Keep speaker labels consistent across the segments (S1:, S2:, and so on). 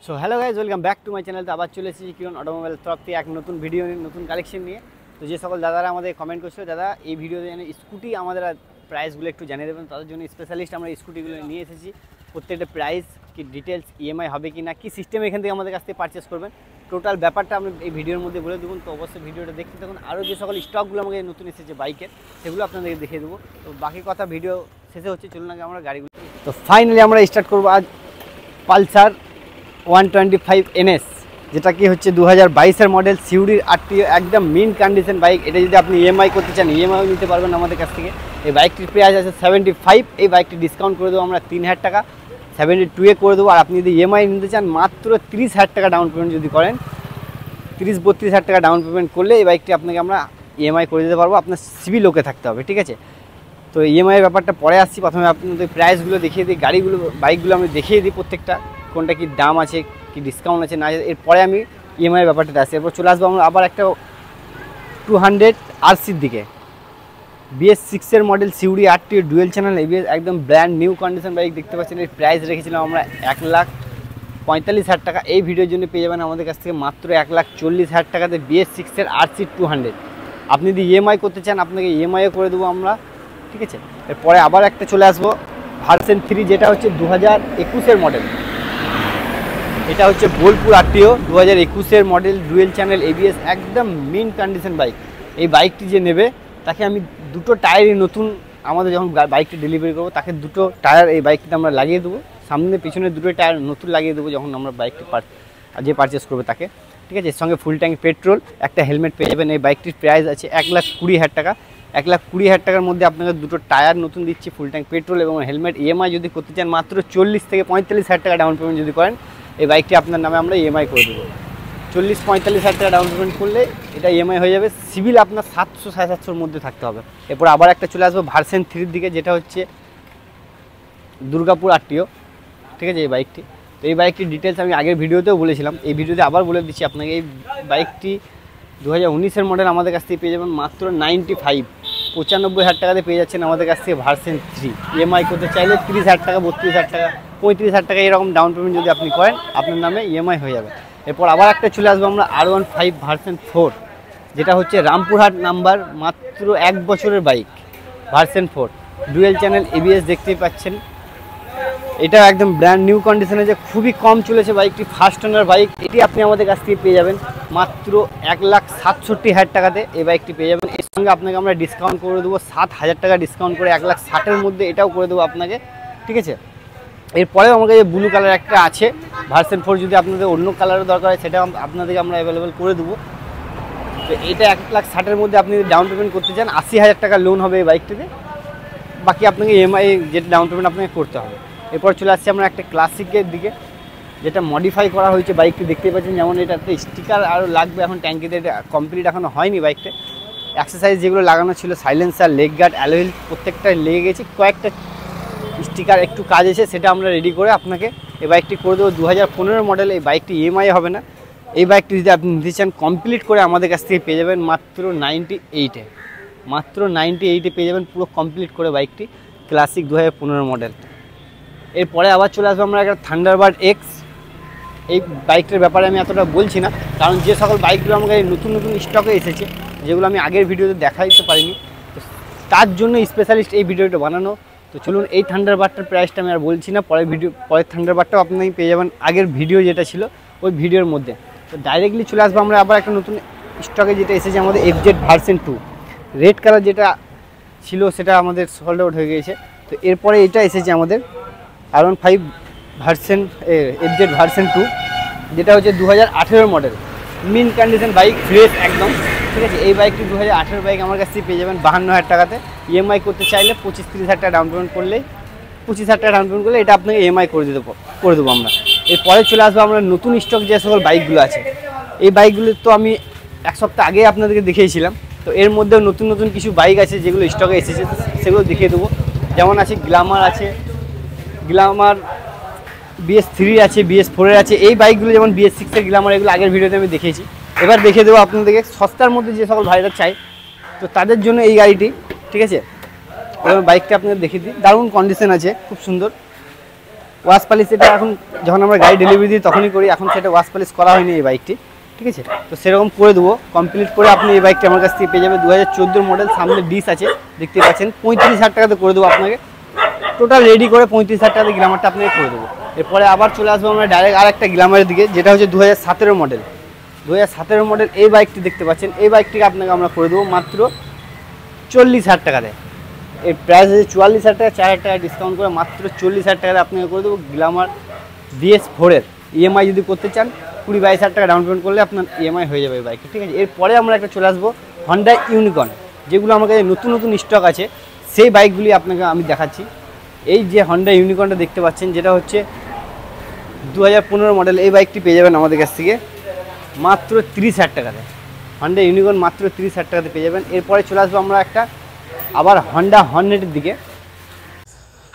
S1: So hello guys, welcome back to my channel. তো আবার চলে এসেছি কিরণ অটোমোবাইল তরফ থেকে এক নতুন ভিডিও নিয়ে, নতুন কালেকশন নিয়ে। তো যে সকল দাদারা আমাদের কমেন্ট করছিল, দাদা এই ভিডিওতে যেন স্কুটি আমাদের প্রাইসগুলো একটু জানিয়ে দেবেন, তাদের জন্য স্পেশালিস্ট আমরা স্কুটিগুলো নিয়ে এসেছি। প্রত্যেকটা প্রাইস কি ডিটেলস, ইএমআই হবে কি না, কী সিস্টেম এখান থেকে আমাদের কাছ থেকে পারচেস করবেন, টোটাল ব্যাপারটা আমি এই ভিডিওর মধ্যে বলে দেবো। তো অবশ্যই ভিডিওটা দেখতে থাকুন। আরও যে সকল স্টকগুলো আমাকে নতুন এসেছে বাইকের, সেগুলো আপনাদেরকে দেখিয়ে দেবো। তো বাকি কথা ভিডিও শেষে হচ্ছে, চলুন আগে আমরা গাড়িগুলো। তো ফাইনালি আমরা স্টার্ট করবো আজ পালসার 125 NS, যেটা কি হচ্ছে 2022-এর মডেল, সিউড়ির আরটিও, একদম মিন কন্ডিশন বাইক। এটা যদি আপনি ইএমআই করতে চান, ইএমআইও নিতে পারবেন আমাদের কাছ থেকে। এই বাইকটির প্রাইস আছে 75। এই বাইকটি ডিসকাউন্ট করে দেবো আমরা 3,000 টাকা, 72-এ করে দেবো। আর আপনি যদি ইএমআই নিতে চান, মাত্র 30,000 টাকা ডাউন পেমেন্ট যদি করেন, 30-32,000 টাকা ডাউন পেমেন্ট করলে এই বাইকটি আপনাকে আমরা ইএমআই করে দিতে পারবো। আপনার সিবিল ওকে থাকতে হবে, ঠিক আছে? তো ইএমআইয়ের ব্যাপারটা পরে আসছি। প্রথমে আপনাদের প্রাইসগুলো দেখিয়ে দিই, গাড়িগুলো বাইকগুলো আমি দেখিয়ে দিই প্রত্যেকটা, কোনটা কি দাম আছে, কি ডিসকাউন্ট আছে না আছে। এরপরে আমি ইএমআইয়ের ব্যাপারটা আসছি। এরপর চলে আসবো আমরা আবার একটা 200 RCর দিকে। BS6-এর model, Suri RTO, dual channel ABS, একদম ব্র্যান্ড নিউ কন্ডিশন বাইক দেখতে পাচ্ছেন। এর প্রাইস রেখেছিলাম আমরা 1,45,000 টাকা। এই ভিডিওর জন্য পেয়ে যাবেন আমাদের কাছ থেকে মাত্র 1,40,000 টাকাতে BS6-এর RC 200। আপনি যদি ইএমআই করতে চান, আপনাকে ইএমআইও করে দেবো আমরা, ঠিক আছে? এরপরে আবার একটা চলে আসবো ভার্সন 3, যেটা হচ্ছে 2021-এর মডেল। এটা হচ্ছে বোলপুর আরটিও, 2021-এর মডেল, ডুয়েল চ্যানেল ABS, একদম মিন কন্ডিশন বাইক। এই বাইকটি যে নেবে, তাকে আমি দুটো টায়ারই নতুন, আমাদের যখন বাইকটি ডেলিভারি করবো, তাকে দুটো টায়ার এই বাইকটিতে আমরা লাগিয়ে দেবো। সামনে পিছনে দুটো টায়ার নতুন লাগিয়ে দেবো যখন আমরা বাইকটি যে পারচেস করবে তাকে, ঠিক আছে? এর সঙ্গে ফুল ট্যাঙ্ক পেট্রোল, একটা হেলমেট পেয়ে যাবেন। এই বাইকটির প্রাইস আছে 1,20,000 টাকা। 1,20,000 টাকার মধ্যে আপনাকে দুটো টায়ার নতুন দিচ্ছি, ফুল ট্যাঙ্ক পেট্রোল এবং হেলমেট। ইএমআই যদি করতে চান, মাত্র 40 থেকে 45,000 টাকা ডাউন পেমেন্ট যদি করেন, এই বাইকটি আপনার নামে আমরা ইএমআই করে দেবো। 40-45,000 টাকা ডাউন পেমেন্ট করলে এটা ইএমআই হয়ে যাবে। সিভিল আপনার 700-750-র মধ্যে থাকতে হবে। এরপর আবার একটা চলে আসবো ভার্সন 3-র দিকে, যেটা হচ্ছে দুর্গাপুর আরটিও, ঠিক আছে? এই বাইকটি, তো এই বাইকটির ডিটেলস আমি আগের ভিডিওতেও বলেছিলাম, এই ভিডিওতে আবার বলে দিচ্ছি আপনাকে। এই বাইকটি 2019-এর মডেল, আমাদের কাছ থেকে পেয়ে যাবেন মাত্র 95,000 টাকাতে পেয়ে যাচ্ছেন আমাদের কাছ থেকে ভার্সন 3। ইএমআই করতে চাইলে 30,000 টাকা, 32,000 টাকা, 35,000 টাকা এরকম ডাউন পেমেন্ট যদি আপনি করেন, আপনার নামে ইএমআই হয়ে যাবে। এরপর আবার একটা চলে আসবো আমরা R15 ভার্সন 4, যেটা হচ্ছে রামপুরহাট নাম্বার, মাত্র 1 বছরের bike, version 4, dual channel ABS দেখতেই পাচ্ছেন। এটা একদম ব্র্যান্ড নিউ কন্ডিশনে, যে খুবই কম চলেছে বাইকটি, ফার্স্ট ওনার বাইক। এটি আপনি আমাদের কাছ থেকে পেয়ে যাবেন মাত্র 1,67,000 টাকাতে এই বাইকটি পেয়ে যাবেন। এর সঙ্গে আপনাকে আমরা ডিসকাউন্ট করে দেবো 7,000 টাকা ডিসকাউন্ট করে 1,60,000-এর মধ্যে এটাও করে দেবো আপনাকে, ঠিক আছে? এরপরেও আমাকে যে ব্লু কালার একটা আছে ভার্সন 4, যদি আপনাদের অন্য কালারের দরকার হয়, সেটাও আপনাদেরকে আমরা অ্যাভেলেবেল করে দেবো। তো এটা 1,60,000-এর মধ্যে আপনি ডাউন পেমেন্ট করতে চান, 80,000 টাকা লোন হবে এই বাইকটিতে। বাকি আপনাকে ইএমআই যেটা ডাউন পেমেন্ট আপনাকে করতে হবে। এরপর চলে আসছি আমরা একটা ক্লাসিকের দিকে, যেটা মডিফাই করা হয়েছে বাইকটি দেখতে পাচ্ছেন। যেমন এটাতে স্টিকার আরও লাগবে, এখন ট্যাঙ্কিতে এটা কমপ্লিট এখনও হয়নি বাইকটা। এক্সারসাইজ যেগুলো লাগানো ছিল, সাইলেন্সার, লেগ গার্ড, অ্যালোয়, প্রত্যেকটা লেগে গেছে। কয়েকটা স্টিকার একটু কাজ এসে, সেটা আমরা রেডি করে আপনাকে এই বাইকটি করে দেবো। 2015 মডেল, এই বাইকটি ইএমআই হবে না। এই বাইকটি যদি আপনি নিতে চান, কমপ্লিট করে আমাদের কাছ থেকে পেয়ে যাবেন মাত্র 98-এ, মাত্র 98-এ পেয়ে যাবেন পুরো কমপ্লিট করে বাইকটি, ক্লাসিক 2015 মডেল। এরপরে আবার চলে আসবো আমরা একটা থান্ডারবার্ড X। এই বাইকটার ব্যাপারে আমি এতটা বলছি না, কারণ যে সকল বাইকগুলো আমাকে নতুন নতুন স্টকে এসেছে, যেগুলো আমি আগের ভিডিওতে দেখাইতে পারিনি, তো তার জন্য স্পেশালিস্ট এই ভিডিওটা বানানো। তো চলুন, এই থান্ডারবার্ডটার প্রাইসটা আমি আর বলছি না, পরের থান্ডারবার্ডটাও আপনি পেয়ে যাবেন আগের ভিডিও যেটা ছিল ওই ভিডিওর মধ্যে। তো ডাইরেক্টলি চলে আসবো আমরা আবার একটা নতুন স্টকে, যেটা এসেছে আমাদের FZ ভার্সন 2। রেড কালার যেটা ছিল সেটা আমাদের সোল্ড আউট হয়ে গিয়েছে। তো এরপরে এটা এসেছে আমাদের R15 ভার্সন FZ ভার্সন 2, যেটা হচ্ছে 2018 model, mint condition bike, fresh একদম, ঠিক আছে? এই বাইকটি 2018 বাইক আমার কাছ থেকে পেয়ে যাবেন 52,000 টাকাতে। ইএমআই করতে চাইলে 25-30,000 টাকা ডাউন পেমেন্ট করলেই, 25,000 টাকা ডাউন পেমেন্ট করলে এটা আপনাকে ইএমআই করে দেবো আমরা। এরপরে চলে আসবো আমরা নতুন স্টক যে সকল বাইকগুলো আছে। এই বাইকগুলো তো আমি 1 সপ্তাহ আগে আপনাদেরকে দেখিয়েছিলাম। তো এর মধ্যেও নতুন নতুন কিছু বাইক আছে যেগুলো স্টকে এসেছে, সেগুলো দেখিয়ে দেবো। যেমন আছে গ্ল্যামার, আছে গ্ল্যামার, BS3 আছে, BS4 আছে। এই বাইকগুলো যেমন BS6-এর গ্ল্যামার, এগুলো আগের ভিডিওতে আমি দেখিয়েছি। এবার দেখিয়ে দেবো আপনাদেরকে সস্তার মধ্যে যে সকল ভাইরা চাই, তো তাদের জন্য এই গাড়িটি, ঠিক আছে? এবার বাইকটা আপনাদের দেখিয়ে দিই, দারুণ কন্ডিশন আছে, খুব সুন্দর। ওয়াশ পালিশ এটা এখন যখন আমরা গাড়ি ডেলিভারি দিই তখনই করি, এখন সেটা ওয়াশ পালিশ করা হয়নি এই বাইকটি, ঠিক আছে। তো সেরকম করে দেবো, কমপ্লিট করে আপনি এই বাইকটি আমার কাছ থেকে পেয়ে যাবে। 2014 মডেল, সামনে ডিস আছে দেখতে পাচ্ছেন, 35,000 টাকাতে করে দেবো আপনাকে, টোটাল রেডি করে 35,000 টাকাতে গ্ল্যামারটা আপনাকে করে দেবো। এরপরে আবার চলে আসবো আমরা ডাইরেক্ট আর একটা গ্ল্যামারের দিকে, যেটা হচ্ছে 2017 মডেল। 2017 মডেল এই বাইকটি দেখতে পাচ্ছেন, এই বাইকটিকে আপনাকে আমরা করে দেবো মাত্র 40,000 টাকাতে। এর প্রাইস আছে 44,000 টাকা, 4,000 টাকা ডিসকাউন্ট করে মাত্র 40,000 টাকাতে আপনাকে করে দেবো গ্ল্যামার BS4 ইএমআই যদি করতে চান 20-22,000 টাকা ডাউন পেমেন্ট করলে আপনার ইএমআই হয়ে যাবে এই বাইকে, ঠিক আছে। এরপরে আমরা একটা চলে আসবো হন্ডা ইউনিকর্ন, যেগুলো আমার কাছে নতুন নতুন স্টক আছে সেই বাইকগুলি আপনাকে আমি দেখাচ্ছি। এই যে হন্ডা ইউনিকর্নটা দেখতে পাচ্ছেন, যেটা হচ্ছে 2015 মডেল, এই বাইকটি পেয়ে যাবেন আমাদের কাছ থেকে মাত্র 30,000 টাকাতে। হন্ডা ইউনিকর্ন মাত্র 30,000 টাকাতে পেয়ে যাবেন। এরপরে চলে আসবো আমরা একটা আবার হন্ডা হর্নেটের দিকে।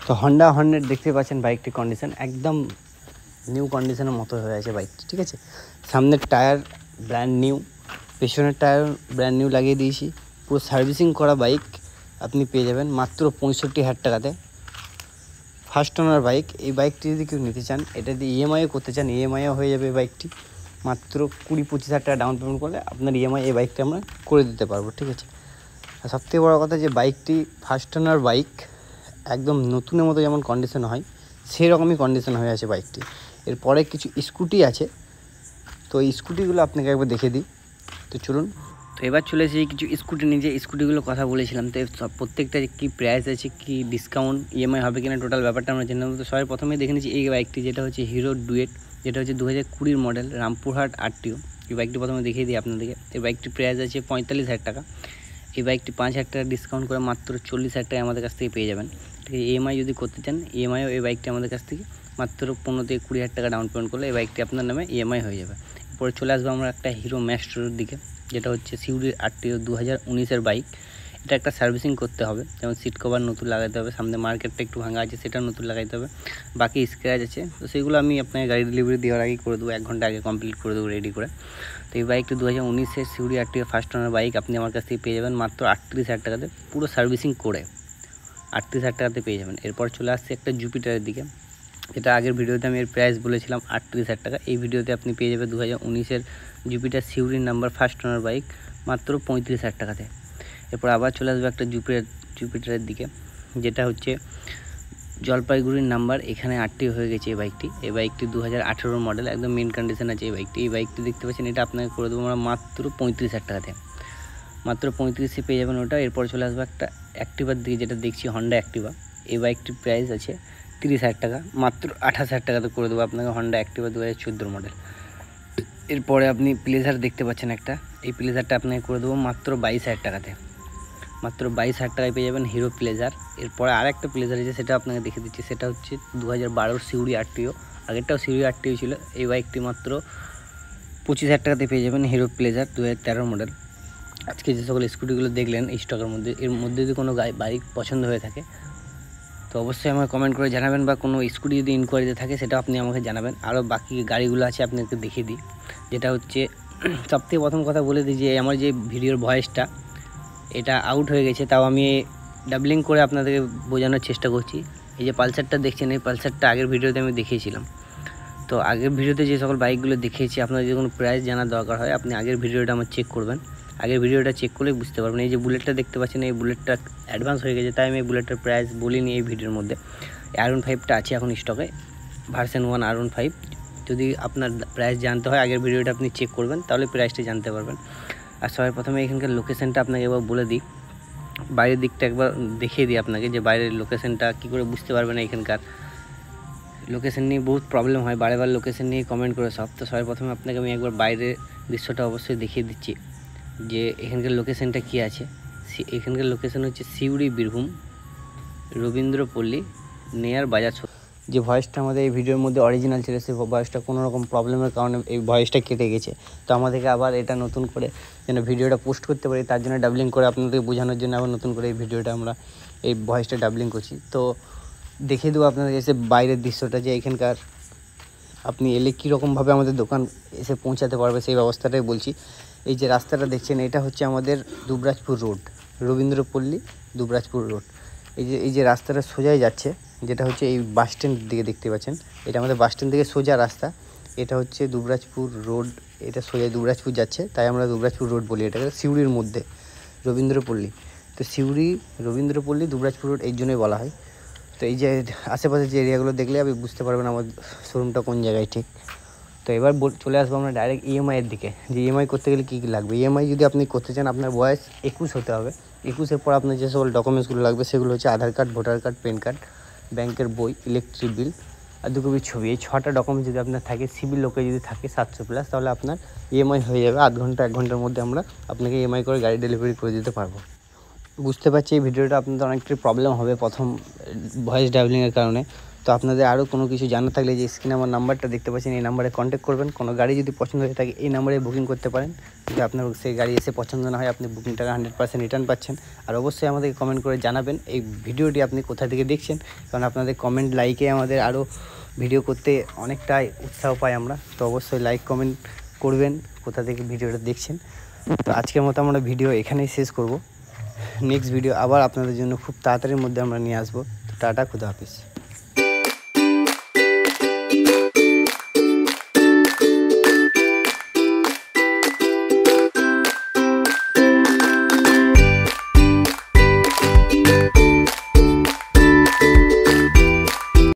S1: তো হন্ডা হর্নেট দেখতে পাচ্ছেন বাইকটির কন্ডিশন একদম নিউ কন্ডিশনের মতো হয়ে আছে বাইকটি, ঠিক আছে। সামনের টায়ার ব্র্যান্ড নিউ, পেছনের টায়ার ব্র্যান্ড নিউ লাগিয়ে দিয়েছি, পুরো সার্ভিসিং করা বাইক আপনি পেয়ে যাবেন মাত্র 65,000 টাকাতে। ফার্স্ট ওনার বাইক, এই বাইকটি যদি কেউ নিতে চান, এটা দিয়ে ইএমআইও করতে চান, ইএমআইও হয়ে যাবে এই বাইকটি। মাত্র 20-25,000 টাকা ডাউন পেমেন্ট করলে আপনার ইএমআই এই বাইকটি আমরা করে দিতে পারবো, ঠিক আছে। আর সবথেকে বড়ো কথা যে বাইকটি ফার্স্ট ওনার বাইক, একদম নতুনের মতো যেমন কন্ডিশন হয় সেই রকমই কন্ডিশন হয়ে আছে বাইকটি। এরপরে কিছু স্কুটি আছে, তো এই স্কুটিগুলো আপনাকে একবার দেখে দিই। তো চলুন, তো এবার চলে এসেছি কিছু স্কুটি নিয়ে, যে স্কুটিগুলো কথা বলেছিলাম, তো সব প্রত্যেকটা কী প্রাইস আছে, কি ডিসকাউন্ট, ইএমআই হবে কিনা, টোটাল ব্যাপারটা আমরা জেনে নেব। তো সবাই প্রথমেই দেখে নিচ্ছি এই বাইকটি, যেটা হচ্ছে হিরো ডুয়েট, যেটা হচ্ছে 2020 মডেল, রামপুরহাট আরটিও। এই বাইকটি প্রথমে দেখিয়ে দিই আপনাদেরকে। এই বাইকটির প্রাইস আছে 45,000 টাকা। এই বাইকটি 5,000 টাকা ডিসকাউন্ট করে মাত্র 40,000 টাকা আমাদের কাছ থেকে পেয়ে যাবেন, ঠিক আছে। ইএমআই যদি করতে চান, ইএমআইও এই বাইকটি আমাদের কাছ থেকে মাত্র 15-20,000 টাকা ডাউন পেমেন্ট করলে এই বাইকটি আপনার নামে ইএমআই হয়ে যাবে। এরপরে চলে আসবো আমরা একটা হিরো ম্যাস্ট্রোর দিকে, যেটা হচ্ছে সিউড়ির আরটিও 2019-এর বাইক। এটা একটা সার্ভিসিং করতে হবে, যেমন সিট কভার নতুন লাগাতে হবে, সামনে মার্কেটটা একটু ভাঙা আছে সেটা নতুন লাগাইতে হবে, বাকি স্ক্র্যাচ আছে, তো সেগুলো আমি আপনাকে গাড়ি ডেলিভারি দেওয়ার আগেই করে দেবো, 1 ঘন্টা আগে কমপ্লিট করে দেবো রেডি করে। তো এই বাইকটি 2019-এর Suri RTO first owner bike, আপনি আমার কাছ থেকে পেয়ে যাবেন মাত্র 38,000 টাকাতে, পুরো সার্ভিসিং করে 38,000 টাকাতে পেয়ে যাবেন। এরপর চলে আসছে একটা জুপিটারের দিকে, এটা আগের ভিডিওতে আমি এর প্রাইস বলেছিলাম 38,000 টাকা। এই ভিডিওতে আপনি পেয়ে যাবেন 2019-এর জুপিটার সিউড়ির নাম্বার ফার্স্ট ওনার বাইক মাত্র 35,000 টাকাতে। এরপর আবার চলে আসবে একটা জুপিটারের দিকে, যেটা হচ্ছে জলপাইগুড়ির নাম্বার, এখানে আরটিও হয়ে গেছে এই বাইকটি। এই বাইকটি 2018 মডেল, একদম মেন কন্ডিশন আছে এই বাইকটি। এই বাইকটি দেখতে পাচ্ছেন, এটা আপনাকে করে দেবো আমরা মাত্র 35,000 টাকাতে, মাত্র 35-এ পেয়ে যাবেন ওটা। এরপর চলে আসবে একটা অ্যাক্টিভার দিকে, যেটা দেখছি হন্ডা অ্যাক্টিভা। এই বাইকটির প্রাইস আছে 30,000 টাকা, মাত্র 28,000 টাকাতে করে দেবো আপনাকে হন্ডা অ্যাক্টিভা 2014 মডেল। এরপরে আপনি প্লেজার দেখতে পাচ্ছেন একটা, এই প্লেজারটা আপনাকে করে দেবো মাত্র 22,000 টাকাতে, মাত্র 22,000 টাকায় পেয়ে যাবেন হিরো প্লেজার। এরপরে আর একটা প্লেজার আছে, সেটা আপনাকে দেখে দিচ্ছি, সেটা হচ্ছে 2012 সিউড়ি আরটিও, আগেরটাও সিউড়ি আরটিও ছিল। এই বাইকটি মাত্র 25,000 টাকাতে পেয়ে যাবেন হিরো প্লেজার 2013 মডেল। আজকে যে সকল স্কুটিগুলো দেখলেন স্টকের মধ্যে, এর মধ্যে যদি কোনো বাইক পছন্দ হয়ে থাকে তো অবশ্যই আমাকে কমেন্ট করে জানাবেন, বা কোনো স্কুটি যদি ইনকোয়ারিতে থাকে সেটা আপনি আমাকে জানাবেন। আরও বাকি গাড়িগুলো আছে আপনাকে দেখিয়ে দিই। যেটা হচ্ছে সবথেকে প্রথম কথা বলে দিই যে আমার যে ভিডিওর ভয়েসটা এটা আউট হয়ে গেছে, তাও আমি ডাবলিং করে আপনাদেরকে বোঝানোর চেষ্টা করছি। এই যে পালসারটা দেখছেন, এই পালসারটা আগের ভিডিওতে আমি দেখিয়েছিলাম। তো আগের ভিডিওতে যে সকল বাইকগুলো দেখিয়েছি, আপনার যদি কোনো প্রাইস জানার দরকার হয় আপনি আগের ভিডিওটা আমার চেক করবেন, আগের ভিডিওটা চেক করলে বুঝতে পারবেন। এই যে বুলেটটা দেখতে পাচ্ছেন, এই বুলেটটা অ্যাডভান্স হয়ে গেছে, তাই আমি এই বুলেটটার প্রাইস বলিনি এই ভিডিওর মধ্যে। R15টা আছে এখন স্টকে, ভার্সন 1 R15। যদি আপনার প্রাইস জানতে হয় আগের ভিডিওটা আপনি চেক করবেন, তাহলে প্রাইসটা জানতে পারবেন। আর সবাই প্রথমে এখানকার লোকেশানটা আপনাকে একবার বলে দিই, বাইরের দিকটা একবার দেখিয়ে দিই আপনাকে, যে বাইরের লোকেশানটা কী করে বুঝতে পারবেন। এখানকার লোকেশান নিয়ে বহুত প্রবলেম হয়, বারেবার লোকেশান নিয়ে কমেন্ট করে সব। তো সবাই প্রথমে আপনাকে আমি একবার বাইরের দৃশ্যটা অবশ্যই দেখিয়ে দিচ্ছি, যে এখানকার লোকেশানটা কী আছে। এখানকার লোকেশান হচ্ছে সিউড়ি বীরভূম রবীন্দ্রপল্লী নিয়ার বাজার। যে ভয়েসটা আমাদের এই ভিডিওর মধ্যে অরিজিনাল ছিল, সেই ভয়েসটা কোনো রকম প্রবলেমের কারণে এই ভয়েসটা কেটে গেছে। তো আমাদেরকে আবার এটা নতুন করে যেন ভিডিওটা পোস্ট করতে পারি, তার জন্য ডাবলিং করে আপনাদেরকে বোঝানোর জন্য আবার নতুন করে এই ভিডিওটা আমরা এই ভয়েসটা ডাবলিং করছি। তো দেখিয়ে দেবো আপনাদের এসে বাইরের দৃশ্যটা, যে এখানকার আপনি এলে কীরকমভাবে আমাদের দোকান এসে পৌঁছাতে পারবে সেই ব্যবস্থাটাই বলছি। এই যে রাস্তাটা দেখছেন, এটা হচ্ছে আমাদের দুবরাজপুর রোড, রবীন্দ্রপল্লী দুবরাজপুর রোড। এই যে রাস্তাটা সোজাই যাচ্ছে, যেটা হচ্ছে এই বাস স্ট্যান্ডের দিকে দেখতে পাচ্ছেন, এটা আমাদের বাস স্ট্যান্ড থেকে সোজা রাস্তা। এটা হচ্ছে দুবরাজপুর রোড, এটা সোজা দুবরাজপুর যাচ্ছে, তাই আমরা দুবরাজপুর রোড বলি এটাকে। সিউড়ির মধ্যে রবীন্দ্রপল্লী, তো সিউড়ি রবীন্দ্রপল্লী দুবরাজপুর রোড এই জন্যই বলা হয়। তো এই যে আশেপাশে যে এরিয়াগুলো দেখলে আপনি বুঝতে পারবেন আমার শোরুমটা কোন জায়গায় ঠিক। তো এবার চলে আসবো আমরা ডাইরেক্ট ইএমআইয়ের দিকে, যে ইএমআই করতে গেলে কী কী লাগবে। ইএমআই যদি আপনি করতে চান, আপনার বয়স 21 হতে হবে। 21-এর পর আপনার যে সকল ডকুমেন্টসগুলো লাগবে সেগুলো হচ্ছে Aadhaar card, voter card, PAN card, ব্যাংকের বই, ইলেকট্রিক বিল আর 2 কপি ছবি। এই 6টা ডকুমেন্টস যদি আপনার থাকে, সিভিল লোকে যদি থাকে 700+, তাহলে আপনার ইএমআই হয়ে যাবে। আধ ঘন্টা 1 ঘন্টার মধ্যে আমরা আপনাকে ইএমআই করে গাড়ি ডেলিভারি করে দিতে পারবো। বুঝতে পারছি এই ভিডিওটা আপনাদের অনেকটাই প্রবলেম হবে প্রথম ভয়েস ডাবলিংয়ের কারণে। তো আপনাদের আরও কোনো কিছু জানার থাকলে যে স্ক্রিনে আমার নাম্বারটা দেখতে পাচ্ছেন, এই নাম্বারে কন্ট্যাক্ট করবেন। কোনো গাড়ি যদি পছন্দ হয়ে থাকে এই নাম্বারে বুকিং করতে পারেন। যদি আপনার সেই গাড়ি এসে পছন্দ না হয়, আপনি বুকিং টাকা 100% রিটার্ন পাচ্ছেন। আর অবশ্যই আমাদেরকে কমেন্ট করে জানাবেন এই ভিডিওটি আপনি কোথা থেকে দেখছেন, কারণ আপনাদের কমেন্ট লাইকে আমাদের আরও ভিডিও করতে অনেকটাই উৎসাহ পাই আমরা। তো অবশ্যই লাইক কমেন্ট করবেন কোথা থেকে ভিডিওটা দেখছেন। তো আজকের মতো আমরা ভিডিও এখানেই শেষ করব। নেক্সট ভিডিও আবার আপনাদের জন্য খুব তাড়াতাড়ির মধ্যে আমরা নিয়ে আসবো। তো টাটা, খুদা হাফিজ।